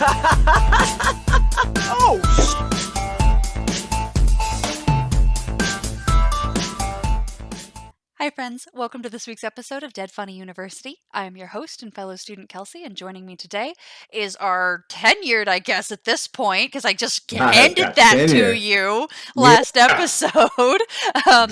Oh, Hi friends, welcome to this week's episode of Dead Funny University. I am your host and fellow student Kelsey, and joining me today is our tenured, I guess at this point, because I just handed that to you last episode, our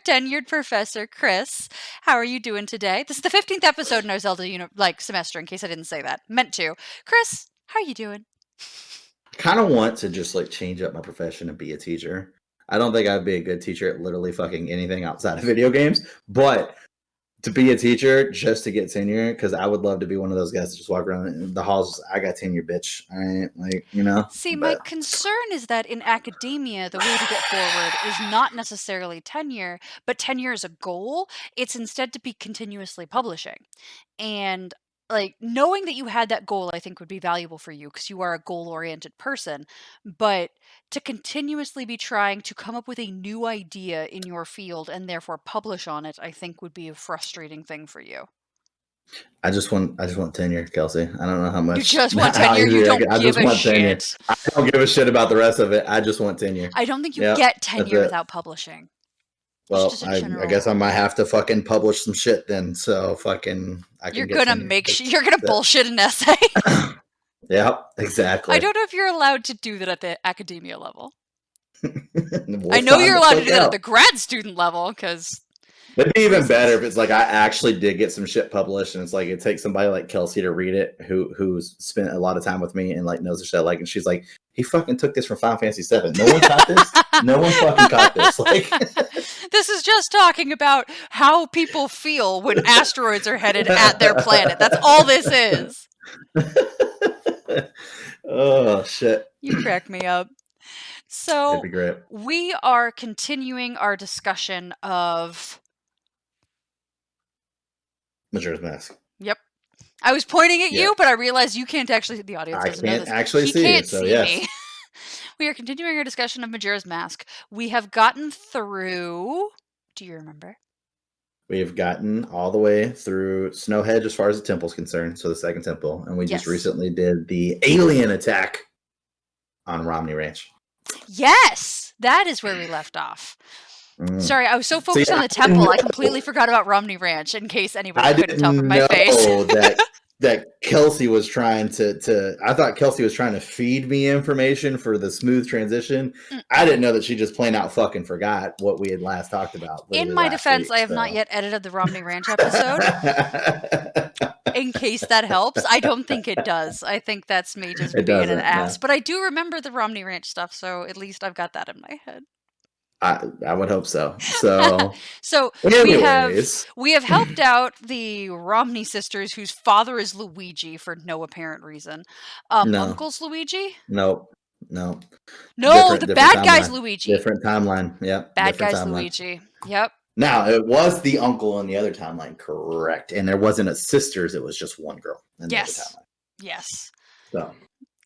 tenured professor, Chris. How are you doing today? This is the 15th episode in our Zelda semester, in case I didn't say that. Meant to. Chris, how are you doing? I kind of want to just change up my profession and be a teacher. I don't think I'd be a good teacher at literally fucking anything outside of video games, but to be a teacher just to get tenure, because I would love to be one of those guys that just walk around in the halls. I got tenure, bitch. I ain't, See, my concern is that in academia, the way to get forward is not necessarily tenure, but tenure is a goal. It's instead to be continuously publishing. And knowing that you had that goal, I think would be valuable for you because you are a goal-oriented person. But to continuously be trying to come up with a new idea in your field and therefore publish on it, I think would be a frustrating thing for you. I just want tenure, Kelsey. I don't know how much. You just want tenure. You don't give a shit. I don't give a shit about the rest of it. I just want tenure. I don't think you get tenure without publishing. Well, I guess I might have to fucking publish some shit then. So fucking, you're gonna you're gonna bullshit an essay. Yep, exactly. I don't know if you're allowed to do that at the academia level. I know you're allowed to do that at the grad student level because it'd be even better if it's I actually did get some shit published and it's it takes somebody like Kelsey to read it who's spent a lot of time with me and knows the shit and she's like, he fucking took this from Final Fantasy VII. No one caught this. No one fucking caught this. This is just talking about how people feel when asteroids are headed at their planet. That's all this is. Oh shit! You crack me up. So that'd be great. We are continuing our discussion of Majora's Mask. Yep. I was pointing at you, but I realized you can't actually see the audience. I can't actually see you, so yes. Me. We are continuing our discussion of Majora's Mask. We have gotten through... Do you remember? We have gotten all the way through Snowhedge as far as the temple's concerned, so the second temple, and we just recently did the alien attack on Romney Ranch. Yes! That is where we left off. Sorry, I was so focused on the temple, I completely forgot about Romney Ranch, in case anybody couldn't tell from my face. that Kelsey was trying to I thought Kelsey was trying to feed me information for the smooth transition. I didn't know that she just plain out fucking forgot what we had last talked about. In my defense, I have not yet edited the Romney Ranch episode. In case that helps. I don't think it does. I think that's me just being an ass. No. But I do remember the Romney Ranch stuff, so at least I've got that in my head. I would hope so. So, we have helped out the Romney sisters, whose father is Luigi for no apparent reason. Uncle's Luigi? No, the bad guy's Luigi. Different timeline. Yep. Bad guy's Luigi. Yep. Now, it was the uncle in the other timeline, correct? And there wasn't a sisters; it was just one girl in the other timeline. Yes. So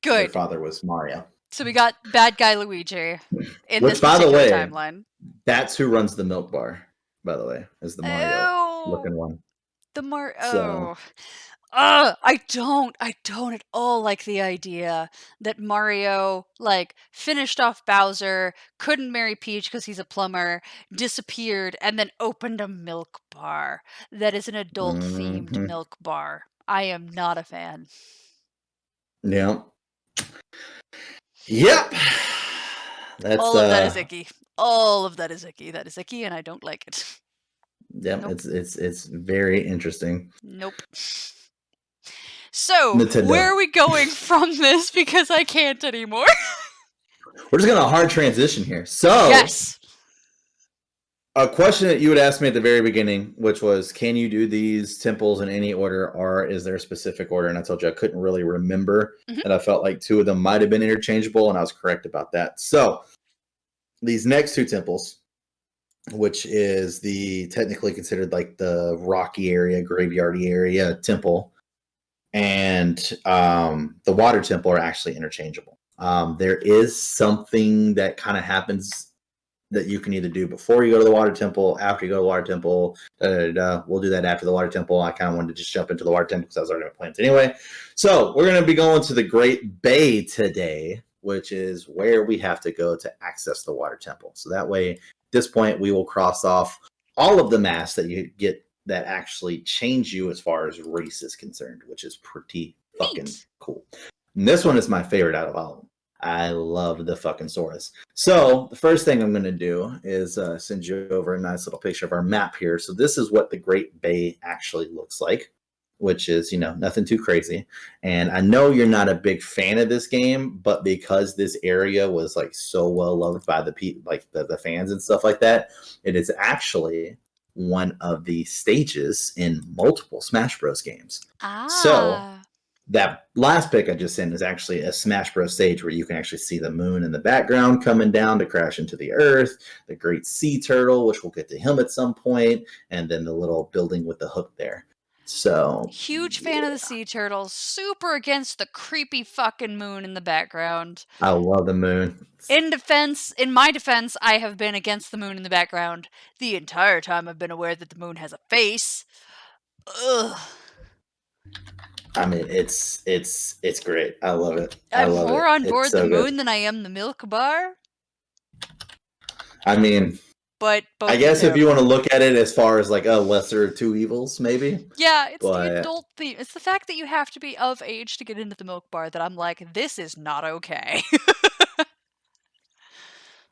good. Their father was Mario. So we got bad guy Luigi in this particular timeline. That's who runs the milk bar, by the way, is the Mario looking one. The I don't at all like the idea that Mario finished off Bowser, couldn't marry Peach because he's a plumber, disappeared, and then opened a milk bar that is an adult themed milk bar. I am not a fan. Yeah. Yep. All of that is icky. All of that is icky. That is icky, and I don't like it. Yeah, nope. It's very interesting. Nope. So, where are we going from this? Because I can't anymore. We're just going to hard transition here. So, yes. A question that you would ask me at the very beginning, which was, can you do these temples in any order, or is there a specific order? And I told you I couldn't really remember, and I felt like two of them might have been interchangeable, and I was correct about that. So, these next two temples, which is the technically considered the rocky area, graveyardy area temple, and the water temple are actually interchangeable. There is something that kind of happens that you can either do before you go to the water temple, after you go to the water temple. We'll do that after the water temple. I kind of wanted to just jump into the water temple because I was already planned anyway. So we're going to be going to the Great Bay today, which is where we have to go to access the water temple. So that way, at this point, we will cross off all of the masks that you get that actually change you as far as race is concerned, which is pretty fucking cool. And this one is my favorite out of all of them. I love the fucking Saurus. So the first thing I'm going to do is send you over a nice little picture of our map here. So this is what the Great Bay actually looks like, which is, nothing too crazy. And I know you're not a big fan of this game, but because this area was like so well loved by the fans and stuff like that, it is actually one of the stages in multiple Smash Bros. Games. So that last pic I just sent is actually a Smash Bros. Stage where you can actually see the moon in the background coming down to crash into the earth, the great sea turtle, which we'll get to him at some point, and then the little building with the hook there. So huge fan of the sea turtles, super against the creepy fucking moon in the background. I love the moon. In my defense, I have been against the moon in the background the entire time I've been aware that the moon has a face. Ugh. I mean, it's great. I love it. I'm more on board the moon than I am the milk bar. I mean, but I guess if you want to look at it as far as like a lesser of two evils, maybe. Yeah, it's the adult theme. It's the fact that you have to be of age to get into the milk bar that I'm like, this is not okay.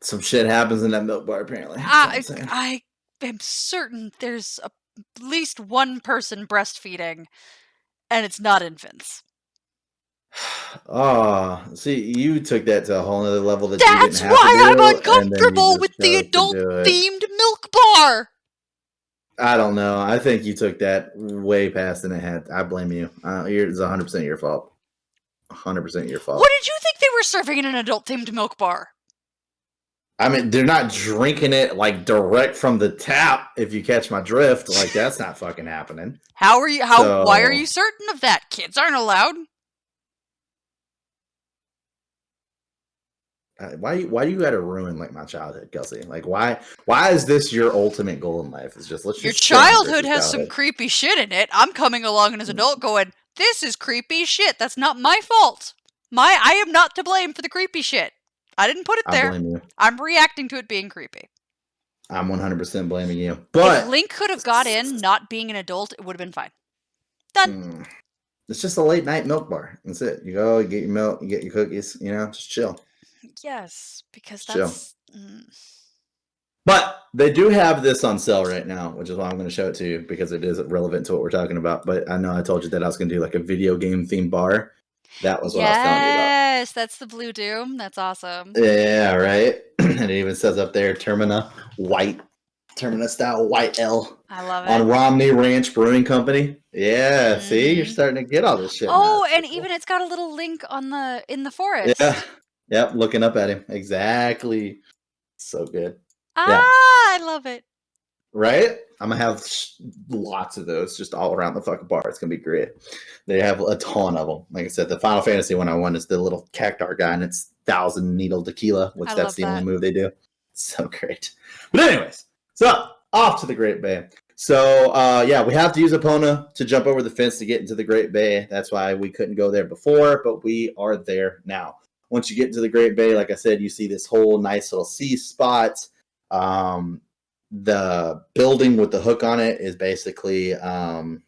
Some shit happens in that milk bar, apparently. I am certain there's at least one person breastfeeding, and it's not infants. Oh, see, you took that to a whole other level that That's you didn't have why to do, I'm uncomfortable with the adult-themed milk bar! I don't know. I think you took that way past than it had. I blame you. It's 100% your fault. 100% your fault. What did you think they were serving in an adult-themed milk bar? I mean, they're not drinking it like direct from the tap. If you catch my drift, like that's not fucking happening. Why are you certain of that? Kids aren't allowed. Why do you gotta ruin like my childhood, Kelsey? Like why is this your ultimate goal in life? It's just your childhood has some creepy shit in it. I'm coming along as an adult going, this is creepy shit. That's not my fault. I am not to blame for the creepy shit. I didn't put it there. I blame you. I'm reacting to it being creepy. I'm 100% blaming you. But if Link could have got in not being an adult, it would have been fine. Done. It's just a late night milk bar. That's it. You go, you get your milk, you get your cookies, just chill. Yes, because that's... But they do have this on sale right now, which is why I'm going to show it to you, because it is relevant to what we're talking about. But I know I told you that I was going to do like a video game themed bar. That was what I was telling you about. Yes, that's the Blue Doom. That's awesome. Yeah, right? And it even says up there, Termina style white L. I love it. On Romney Ranch Brewing Company. Yeah, see? You're starting to get all this shit. Oh, and even it's got a little link in the forest. Yeah. Yep, looking up at him. Exactly. So good. I love it. Right? I'm going to have lots of those just all around the fucking bar. It's going to be great. They have a ton of them. Like I said, the Final Fantasy one I won is the little cactar guy, and it's 1,000 needle tequila, which that's the only move they do. So great. But anyways, so off to the Great Bay. So, we have to use Epona to jump over the fence to get into the Great Bay. That's why we couldn't go there before, but we are there now. Once you get into the Great Bay, like I said, you see this whole nice little sea spot. The building with the hook on it is basically, oh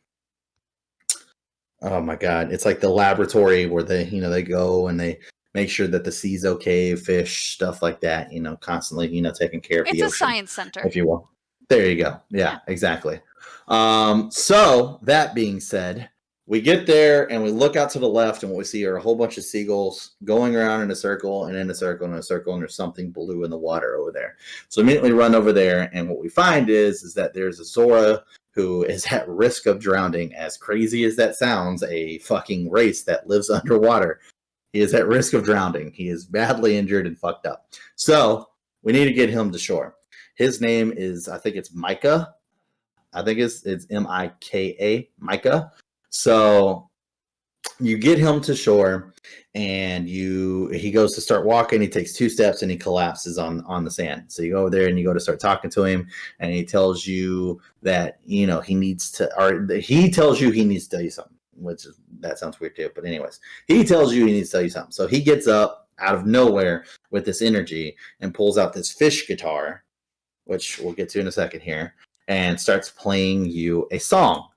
my God, it's like the laboratory where they go and they make sure that the sea's okay, fish, stuff like that, constantly, taking care of the ocean. It's a science center. If you will. There you go. Yeah, exactly. So that being said, we get there and we look out to the left, and what we see are a whole bunch of seagulls going around in a circle and in a circle and in a circle, and there's something blue in the water over there. So immediately run over there, and what we find is that there's a Zora who is at risk of drowning. As crazy as that sounds, a fucking race that lives underwater. He is at risk of drowning. He is badly injured and fucked up. So we need to get him to shore. His name is, I think it's Micah. I think it's Mika, Micah. So you get him to shore, and he goes to start walking. He takes 2 steps and he collapses on the sand. So you go over there and you go to start talking to him, and he tells you that he tells you he needs to tell you something, that sounds weird too. But anyways, he tells you he needs to tell you something. So he gets up out of nowhere with this energy and pulls out this fish guitar, which we'll get to in a second here, and starts playing you a song.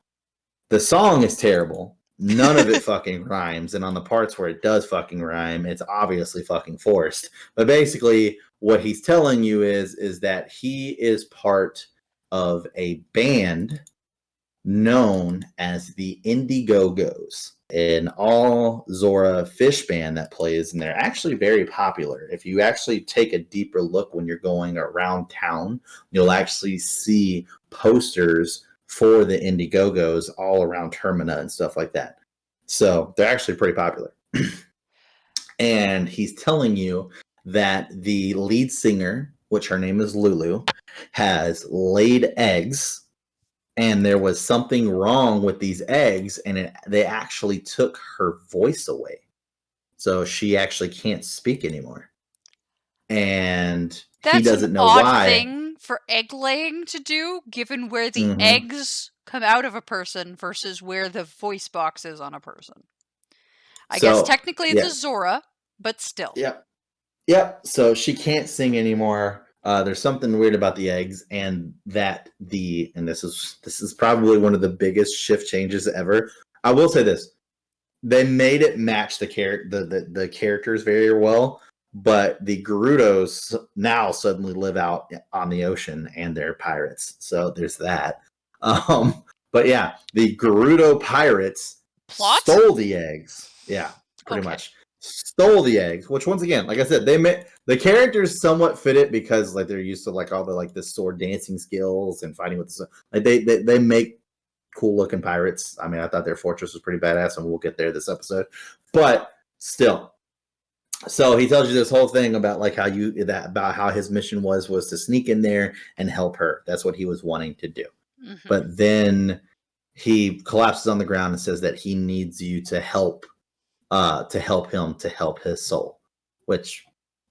The song is terrible. None of it fucking rhymes, and on the parts where it does fucking rhyme, it's obviously fucking forced. But basically, what he's telling you is that he is part of a band known as the Indiegogo's, an all Zora fish band that plays, and they're actually very popular. If you actually take a deeper look when you're going around town, you'll actually see posters for the Indiegogo's all around Termina and stuff like that. So they're actually pretty popular. And he's telling you that the lead singer, which her name is Lulu, has laid eggs, and there was something wrong with these eggs, and they actually took her voice away. So she actually can't speak anymore. And he doesn't know why. That's an odd thing for egg laying to do, given where the eggs come out of a person versus where the voice box is on a person. I guess technically it's a Zora, but still. Yep. So she can't sing anymore. There's something weird about the eggs, and this is probably one of the biggest shift changes ever. I will say this: they made it match the characters very well, but the Gerudos now suddenly live out on the ocean and they're pirates. So there's that. But yeah, the Gerudo pirates stole the eggs. Yeah, pretty much. Stole the eggs, which once again, like I said, they made the characters somewhat fit it because like they're used to like all the like the sword dancing skills and fighting with the like they make cool looking pirates. I mean, I thought their fortress was pretty badass, and we'll get there this episode. But still, so he tells you this whole thing about like about how his mission was to sneak in there and help her. That's what he was wanting to do. Mm-hmm. But then he collapses on the ground and says that he needs you to help him to help his soul, which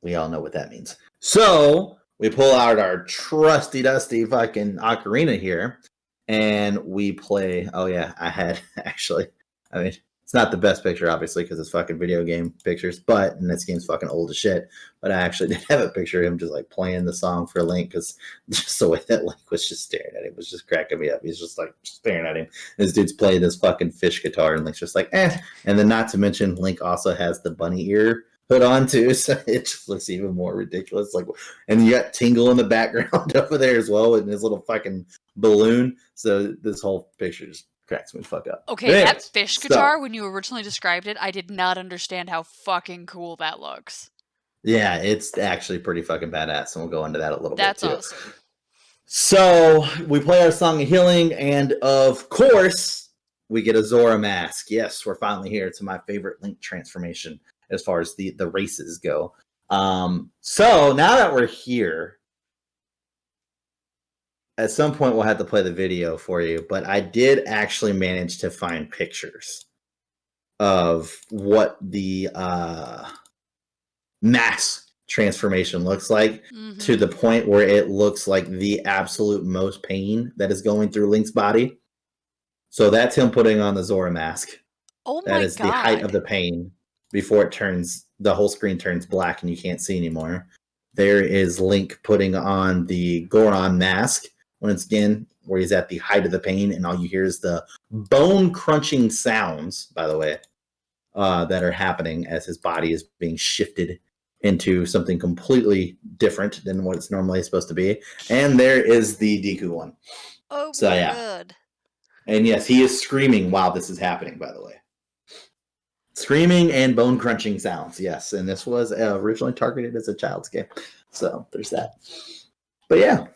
we all know what that means. So we pull out our trusty dusty fucking ocarina here, and we play. Oh yeah, I had actually. I mean, it's not the best picture, obviously, because it's fucking video game pictures. And this game's fucking old as shit. But I actually did have a picture of him just like playing the song for Link, because just the way that Link was just staring at him was just cracking me up. He's just like staring at him. This dude's playing this fucking fish guitar, and Link's just like, eh. And then, not to mention, Link also has the bunny ear hood on too, so it just looks even more ridiculous. Like, and you got Tingle in the background over there as well with his little fucking balloon. So this whole picture just cracks me the fuck up. Okay, that fish guitar, when you originally described it, I did not understand how fucking cool that looks. Yeah, it's actually pretty fucking badass, and we'll go into that a little bit too. That's awesome. So we play our Song of Healing, and of course, we get a Zora mask. Yes, we're finally here to my favorite Link transformation as far as the races go. So now that we're here, at some point we'll have to play the video for you, but I did actually manage to find pictures of what the mask transformation looks like, to the point where it looks like the absolute most pain that is going through Link's body. So that's him putting on the Zora mask. Oh my God. That is the height of the pain before the whole screen turns black and you can't see anymore. There is Link putting on the Goron mask, once again, where he's at the height of the pain, and all you hear is the bone-crunching sounds, by the way, that are happening as his body is being shifted into something completely different than what it's normally supposed to be. And there is the Deku one. Oh, so, my God. And yes, he is screaming while this is happening, by the way. Screaming and bone-crunching sounds, yes. And this was originally targeted as a child's game. So there's that. But yeah,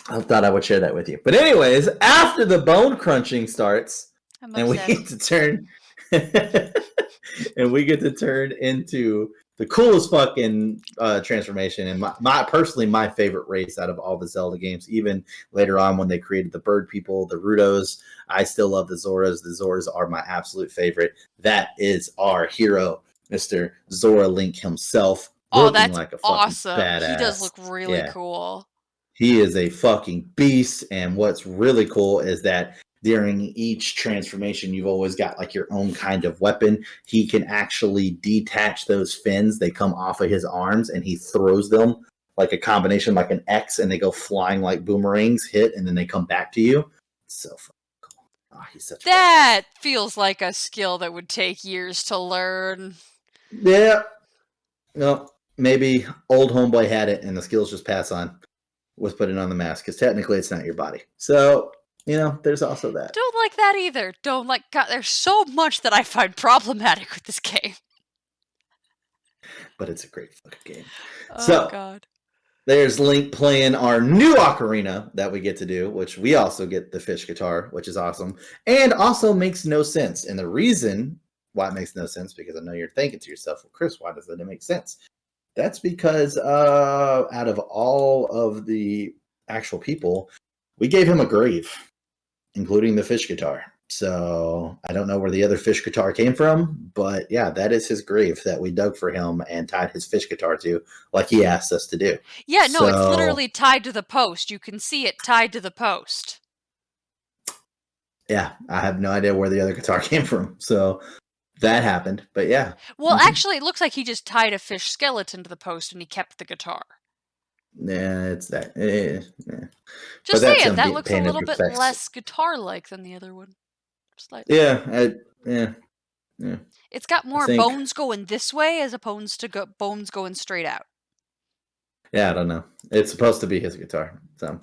I thought I would share that with you. But anyways, after the bone-crunching starts, and we get to turn... and we get to turn into the coolest fucking transformation, and my favorite race out of all the Zelda games. Even later on when they created the bird people, the Rudos, I still love the Zoras. The Zoras are my absolute favorite. That is our hero, Mr. Zora Link himself, looking like a fucking awesome. badass. He does look really cool. He is a fucking beast, and what's really cool is that during each transformation, you've always got like your own kind of weapon. He can actually detach those fins. They come off of his arms, and he throws them like a combination, like an X, and they go flying like boomerangs, hit, and then they come back to you. It's so fucking cool. Oh, he's such that feels like a skill that would take years to learn. Yeah. No, maybe old homeboy had it, and the skills just pass on with putting on the mask, because technically it's not your body. So, there's also that. Don't like that either. Don't like. God, there's so much that I find problematic with this game. But it's a great fucking game. Oh, God. There's Link playing our new ocarina that we get to do, which we also get the fish guitar, which is awesome, and also makes no sense. And the reason why it makes no sense, because I know you're thinking to yourself, well, Chris, why does it make sense? That's because out of all of the actual people, we gave him a grave, including the fish guitar. So I don't know where the other fish guitar came from, but yeah, that is his grave that we dug for him and tied his fish guitar to, like he asked us to do. Yeah, no, it's literally tied to the post. You can see it tied to the post. Yeah, I have no idea where the other guitar came from. So that happened, but yeah. Well, actually, it looks like he just tied a fish skeleton to the post and he kept the guitar. Yeah, it's that. Just saying, that looks a little bit less guitar-like than the other one. Slightly. Yeah. It's got more bones going this way as opposed to bones going straight out. Yeah, I don't know. It's supposed to be his guitar, so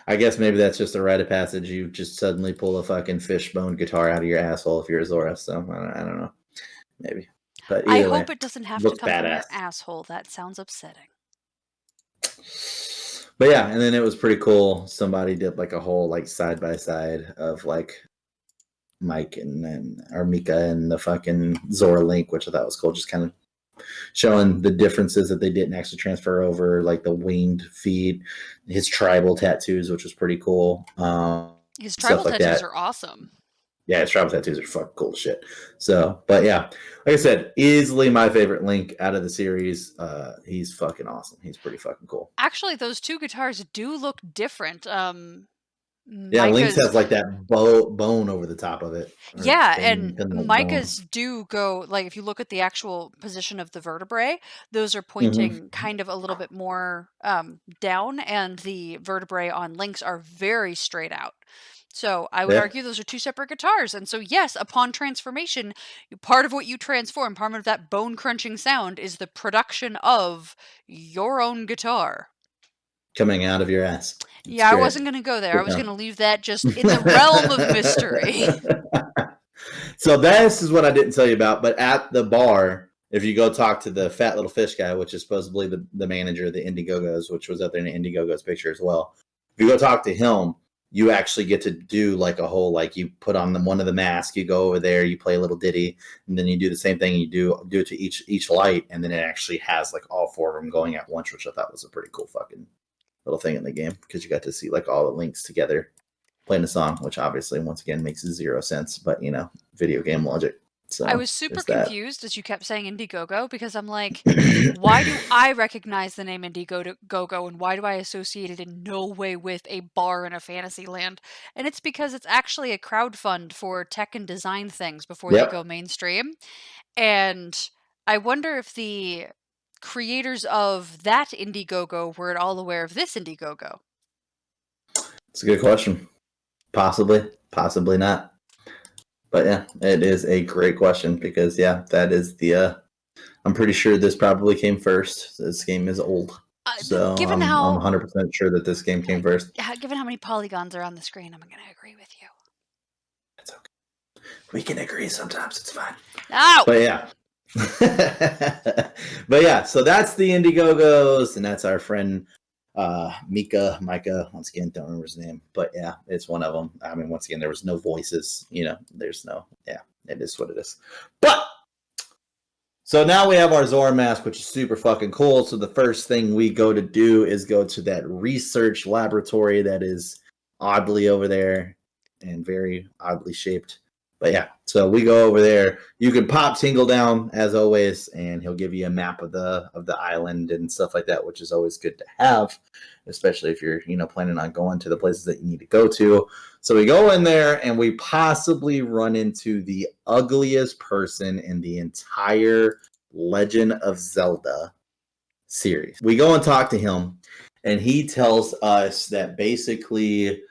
I guess maybe that's just a rite of passage. You just suddenly pull a fucking fishbone guitar out of your asshole if you're a Zora. So I don't know. Maybe. But I hope it doesn't have to come from your asshole. That sounds upsetting. But yeah, and then it was pretty cool. Somebody did like a whole like side by side of like Mike or Mika and the fucking Zora Link, which I thought was cool. Just kind of showing the differences that they didn't actually transfer over, like the winged feet, his tribal tattoos, which was pretty cool. His tribal tattoos are awesome. Yeah, his tribal tattoos are fucking cool as shit. So, but yeah, like I said, easily my favorite Link out of the series. He's fucking awesome. He's pretty fucking cool. Actually, those two guitars do look different. Yeah, Link's has like that bone over the top of it. Yeah, and Micah's do go, like, if you look at the actual position of the vertebrae, those are pointing kind of a little bit more down, and the vertebrae on Link's are very straight out. So I would argue those are two separate guitars. And so, yes, upon transformation, part of what you transform, part of that bone-crunching sound, is the production of your own guitar. Coming out of your ass. Yeah, I wasn't going to go there. I was going to leave that just in the realm of mystery. So this is what I didn't tell you about, but at the bar, if you go talk to the fat little fish guy, which is supposedly the manager of the Indiegogos, which was up there in the Indiegogos picture as well, if you go talk to him, you actually get to do like a whole, like you put on one of the masks, you go over there, you play a little ditty, and then you do the same thing. You do it to each light, and then it actually has like all four of them going at once, which I thought was a pretty cool fucking little thing in the game, because you got to see like all the Links together playing a song, which obviously once again makes zero sense, but video game logic. So I was super confused as you kept saying Indiegogo, because I'm like, why do I recognize the name Indiegogo, and why do I associate it in no way with a bar in a fantasy land? And it's because it's actually a crowdfund for tech and design things before they go mainstream. And I wonder if the creators of that Indiegogo were at all aware of this Indiegogo. It's a good question. Possibly not. But yeah, it is a great question, because that is the I'm pretty sure this probably came first. This game is old. So I'm 100% sure that this game came first. Given how many polygons are on the screen, I'm going to agree with you. That's okay. We can agree sometimes. It's fine. No! But yeah. But yeah, so that's the Indiegogos, and that's our friend Micah, once again, don't remember his name, but yeah, it's one of them. I mean, once again, there was no voices, there's no, it is what it is. But So now we have our Zora mask, which is super fucking cool. So the first thing we go to do is go to that research laboratory that is oddly over there and very oddly shaped. But yeah, so we go over there. You can pop Tingle down as always, and he'll give you a map of the island and stuff like that, which is always good to have, especially if you're planning on going to the places that you need to go to. So we go in there and we possibly run into the ugliest person in the entire Legend of Zelda series. We go and talk to him, and he tells us that basically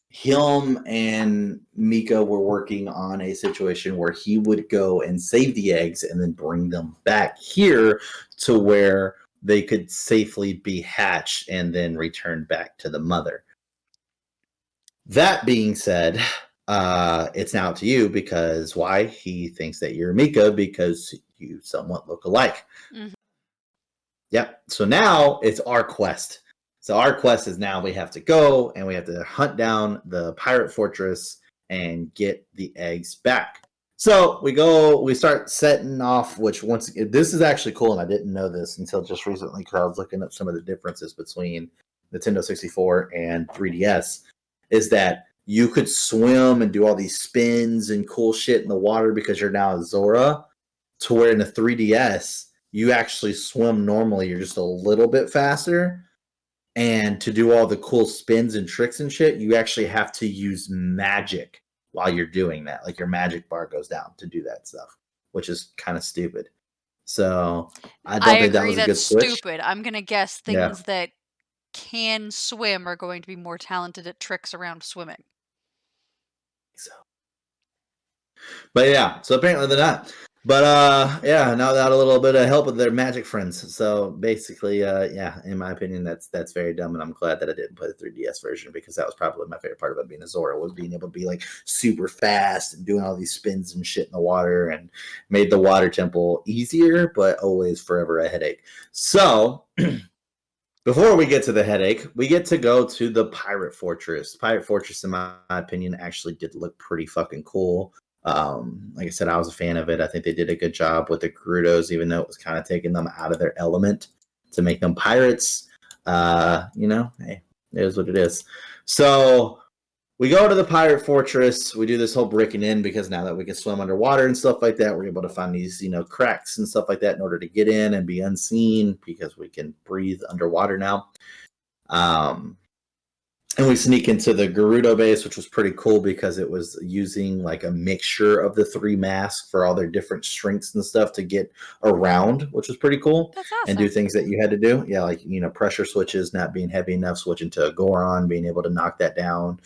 him and Mika were working on a situation where he would go and save the eggs and then bring them back here to where they could safely be hatched and then returned back to the mother. That being said, it's now up to you because why? He thinks that you're Mika because you somewhat look alike. Mhm. Yep. So now it's our quest. So our quest is now we have to go and we have to hunt down the pirate fortress and get the eggs back. So we start setting off, which this is actually cool, and I didn't know this until just recently because I was looking up some of the differences between Nintendo 64 and 3DS, is that you could swim and do all these spins and cool shit in the water because you're now a Zora, to where in the 3DS, you actually swim normally, you're just a little bit faster. And to do all the cool spins and tricks and shit, you actually have to use magic while you're doing that. Like your magic bar goes down to do that stuff, which is kind of stupid. So I don't think that was a good switch. Stupid. I'm gonna guess things that can swim are going to be more talented at tricks around swimming. So, but yeah, so apparently they're not. But yeah, now they got a little bit of help with their magic friends. So basically, yeah, in my opinion, that's very dumb, and I'm glad that I didn't play the 3DS version because that was probably my favorite part about being a Zora, was being able to be like super fast and doing all these spins and shit in the water, and made the water temple easier, but always forever a headache. So before we get to the headache, we get to go to the pirate fortress. Pirate fortress, in my opinion, actually did look pretty fucking cool. Like I said, I was a fan of it. I think they did a good job with the Gerudos, even though it was kind of taking them out of their element to make them pirates. Hey, it is what it is. So we go to the pirate fortress. We do this whole breaking in because now that we can swim underwater and stuff like that, we're able to find these, cracks and stuff like that in order to get in and be unseen because we can breathe underwater now. And we sneak into the Gerudo base, which was pretty cool because it was using like a mixture of the three masks for all their different strengths and stuff to get around, which was pretty cool. That's awesome. And do things that you had to do. Yeah, like, pressure switches, not being heavy enough, switching to a Goron, being able to knock that down,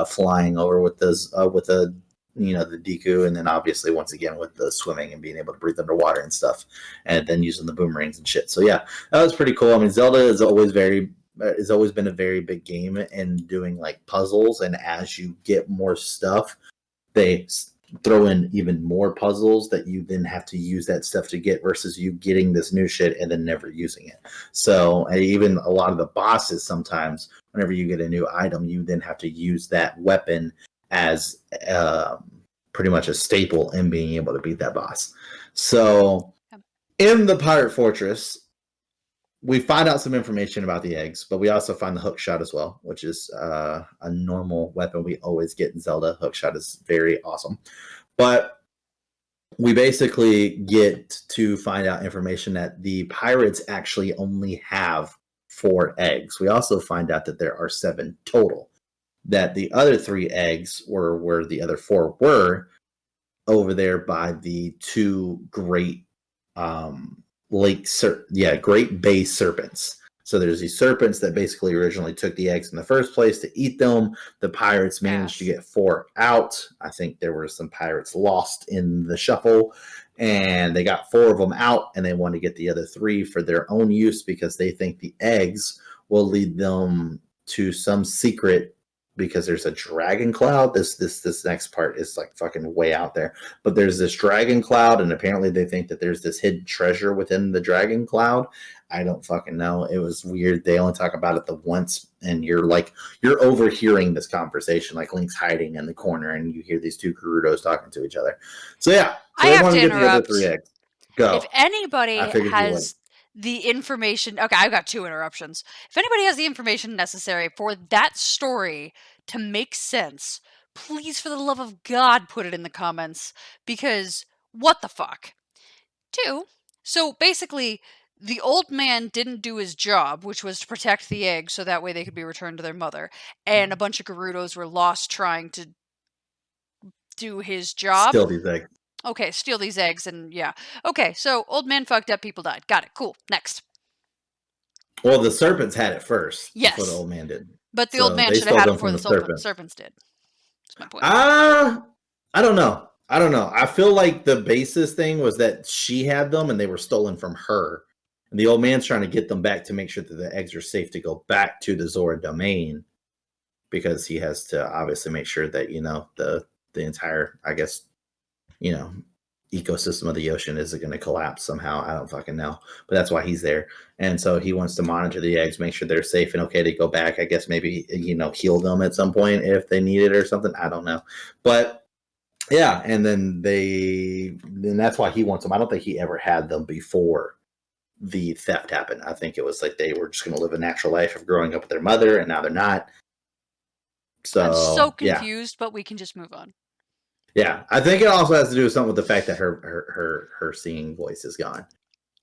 flying over with the Deku, and then obviously once again with the swimming and being able to breathe underwater and stuff, and then using the boomerangs and shit. So yeah, that was pretty cool. I mean, Zelda is it's always been a very big game in doing like puzzles, and as you get more stuff, they throw in even more puzzles that you then have to use that stuff to get, versus you getting this new shit and then never using it. So even a lot of the bosses, sometimes whenever you get a new item, you then have to use that weapon as pretty much a staple in being able to beat that boss. So in the pirate fortress, we find out some information about the eggs, but we also find the hook shot as well, which is a normal weapon we always get in Zelda. Hook shot is very awesome. But we basically get to find out information that the pirates actually only have 4 eggs. We also find out that there are 7 total. That the other 3 eggs were where the other 4 were, over there by the 2 great Great Bay serpents. So there's these serpents that basically originally took the eggs in the first place to eat them. The pirates managed to get 4 out. I think there were some pirates lost in the shuffle, and they got 4 of them out, and they want to get the other 3 for their own use because they think the eggs will lead them to some secret, because there's a dragon cloud. This next part is like fucking way out there, but there's this dragon cloud, and apparently they think that there's this hidden treasure within the dragon cloud. I don't fucking know. It was weird. They only talk about it the once, and you're overhearing this conversation, like Link's hiding in the corner, and you hear these 2 Gerudos talking to each other. So yeah, so I have to interrupt. Go. If anybody I figured you has the information, okay, I've got 2 interruptions. If anybody has the information necessary for that story to make sense, please, for the love of God, put it in the comments, because what the fuck? 2, so basically, the old man didn't do his job, which was to protect the eggs so that way they could be returned to their mother, and a bunch of Gerudos were lost trying to do his job. Still these eggs. Okay, steal these eggs and yeah. Okay, so old man fucked up, people died. Got it. Cool. Next. Well, the serpents had it first Yes. before the old man did. But the So old man they should have stole had it them before from the the serpents. serpents did. That's my point. I don't know. I feel like the basis thing was that she had them and they were stolen from her. And the old man's trying to get them back to make sure that the eggs are safe to go back to the Zora domain, because he has to obviously make sure that, the entire, I guess, ecosystem of the ocean isn't going to collapse somehow. I don't fucking know. But that's why he's there. And so he wants to monitor the eggs, make sure they're safe and okay to go back. I guess maybe, heal them at some point if they need it or something. I don't know. But yeah, and then that's why he wants them. I don't think he ever had them before the theft happened. I think it was like they were just going to live a natural life of growing up with their mother, and now they're not. So I'm so confused, but we can just move on. Yeah, I think it also has to do with something with the fact that her singing voice is gone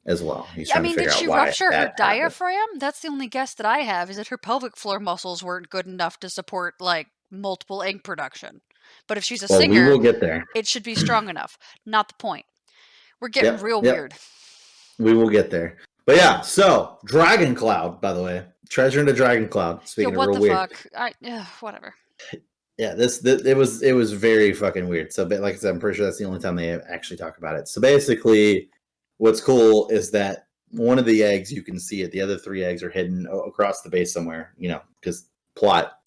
as well. He's trying to figure did out she why rupture her that happened. diaphragm? That's the only guess that I have, is that her pelvic floor muscles weren't good enough to support like multiple egg production. But if she's a singer, we will get there. It should be strong enough. Not the point. We're getting real weird. We will get there. But yeah, so Dragon Cloud, by the way, treasure into Dragon Cloud. Speaking what of real the weird. fuck? Whatever. Yeah, it was very fucking weird. So, like I said, I'm pretty sure that's the only time they actually talk about it. So basically, what's cool is that one of the eggs, you can see it. The other 3 eggs are hidden across the base somewhere. Because plot,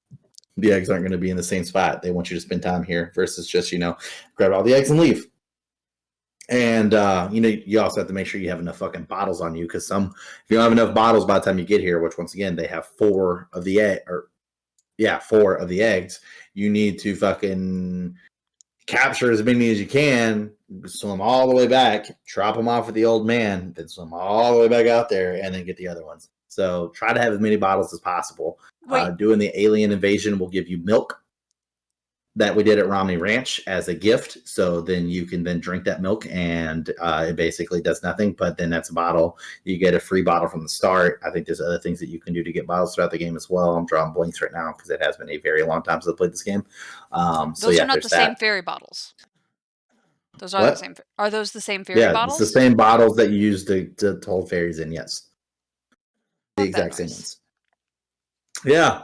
the eggs aren't going to be in the same spot. They want you to spend time here versus just grab all the eggs and leave. And you also have to make sure you have enough fucking bottles on you, because if you don't have enough bottles by the time you get here, which once again they have 4 of the eggs. You need to fucking capture as many as you can, swim all the way back, drop them off with the old man, then swim all the way back out there, and then get the other ones. So try to have as many bottles as possible. Doing the alien invasion will give you milk that we did at Romney Ranch as a gift. So then you can then drink that milk, and it basically does nothing, but then that's a bottle. You get a free bottle from the start. I think there's other things that you can do to get bottles throughout the game as well. I'm drawing blanks right now because it has been a very long time since I played this game. Those are not the same fairy bottles. Those are the same. Are those the same fairy bottles? It's the same bottles that you use to hold fairies in, yes. The exact same ones. Yeah.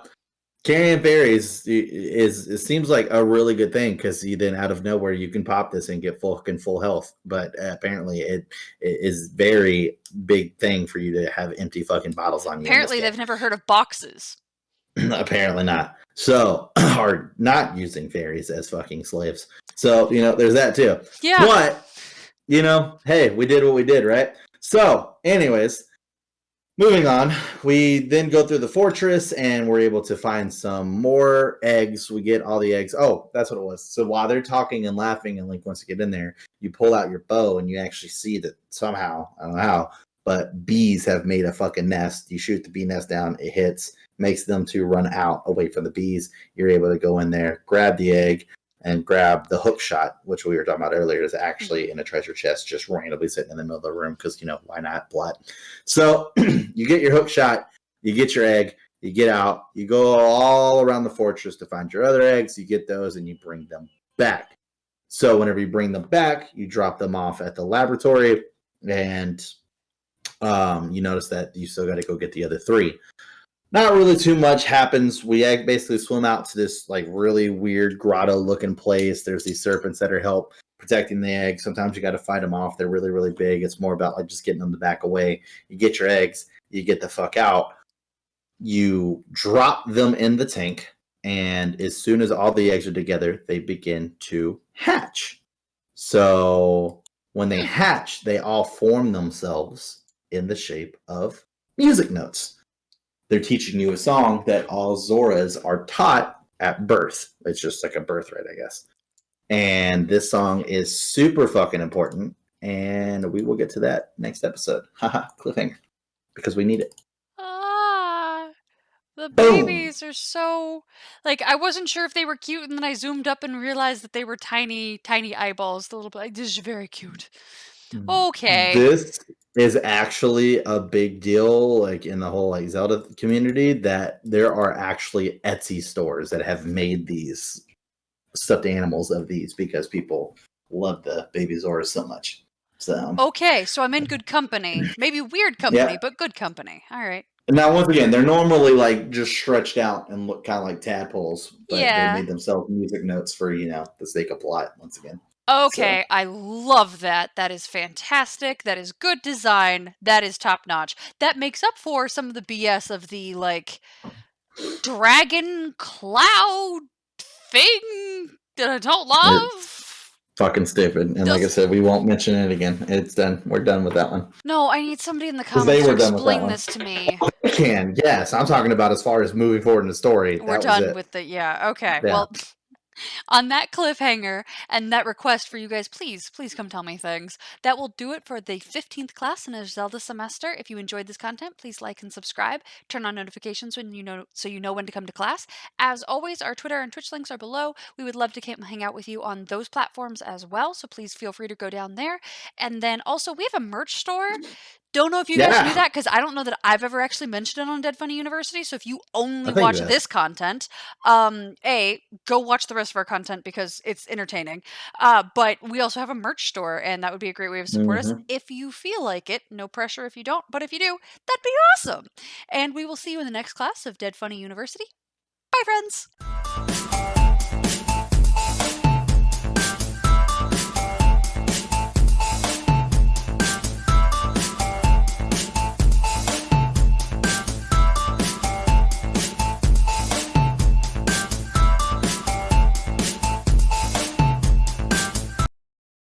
Carrying fairies it seems like a really good thing, because you then out of nowhere you can pop this and get full health. But apparently it is very big thing for you to have empty fucking bottles on you. Apparently they've never heard of boxes. Apparently not. So, are not using fairies as fucking slaves. So, there's that too. Yeah. But, hey, we did what we did, right? So, anyways, moving on, we then go through the fortress and we're able to find some more eggs. We get all the eggs. Oh, that's what it was. So while they're talking and laughing and Link wants to get in there, you pull out your bow and you actually see that somehow, I don't know how, but bees have made a fucking nest. You shoot the bee nest down, it hits, makes them to run out away from the bees. You're able to go in there, grab the egg, and grab the hook shot, which we were talking about earlier, is actually in a treasure chest just randomly sitting in the middle of the room because, why not? Blood. So you get your hook shot, you get your egg, you get out, you go all around the fortress to find your other eggs, you get those, and you bring them back. So whenever you bring them back, you drop them off at the laboratory, and you notice that you still got to go get the other 3. Not really too much happens. We basically swim out to this like really weird grotto looking place. There's these serpents that are protecting the eggs. Sometimes you got to fight them off. They're really, really big. It's more about like just getting them to back away. You get your eggs, you get the fuck out. You drop them in the tank, and as soon as all the eggs are together, they begin to hatch. So when they hatch, they all form themselves in the shape of music notes. They're teaching you a song that all Zoras are taught at birth. It's just like a birthright, I guess. And this song is super fucking important and we will get to that next episode. Haha, cliffhanger, because we need it. The Boom. babies are so, like, I wasn't sure if they were cute, and then I zoomed up and realized that they were tiny, tiny eyeballs. The little, like, this is very cute. Okay. This is actually a big deal, like in the whole like Zelda community, that there are actually Etsy stores that have made these stuffed animals of these because people love the baby Zoras so much. So Okay, so I'm in good company. Maybe weird company, but good company. All right. Now, once again, they're normally like just stretched out and look kind of like tadpoles, but Yeah. they made themselves music notes for the sake of plot. Once again. Okay, I love that. That is fantastic. That is good design. That is top notch. That makes up for some of the BS of the like dragon cloud thing that I don't love. It's fucking stupid. And like I said, we won't mention it again. It's done. We're done with that one. No, I need somebody in the comments to explain this to me. I can, yes. I'm talking about as far as moving forward in the story. We're done with it. Yeah. Okay. Yeah. Well, on that cliffhanger and that request for you guys, please come tell me things. That will do it for the 15th class in a Zelda semester. If you enjoyed this content, please like and subscribe. Turn on notifications when so you know when to come to class. As always, our Twitter and Twitch links are below. We would love to hang out with you on those platforms as well, so please feel free to go down there. And then also, we have a merch store. Don't know if you guys knew that, because I don't know that I've ever actually mentioned it on Dead Funny University. So if you only watch this content, go watch the rest of our content because it's entertaining. But we also have a merch store, and that would be a great way to support us if you feel like it. No pressure if you don't, but if you do, that'd be awesome. And we will see you in the next class of Dead Funny University. Bye, friends!